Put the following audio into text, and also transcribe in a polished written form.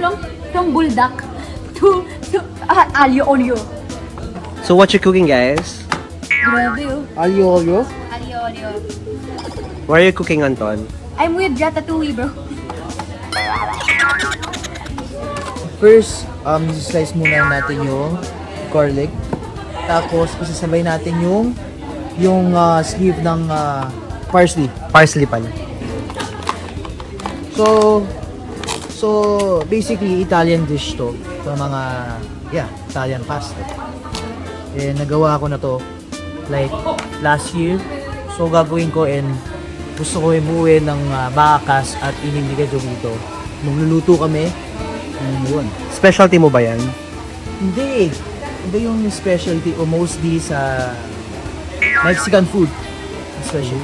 from buldak to alio olio. So what you cooking, guys? Grabe oh. Alio olio. Alio olio. What are you cooking, Anton? I'm with Ratatouille, bro. First, slice muna natin yung garlic. Tapos, isasabay natin yung sleeve ng parsley. Parsley pala. So basically Italian dish to. So mga Italian pasta. Eh nagawa ko na to like last year. So gagawin ko and gusto ko ibuuin ng bakas at inindigadyo dito. Magluluto kami. Yun. Specialty mo ba yan? Hindi. Hindi yung specialty o mostly sa Mexican food. Specialty.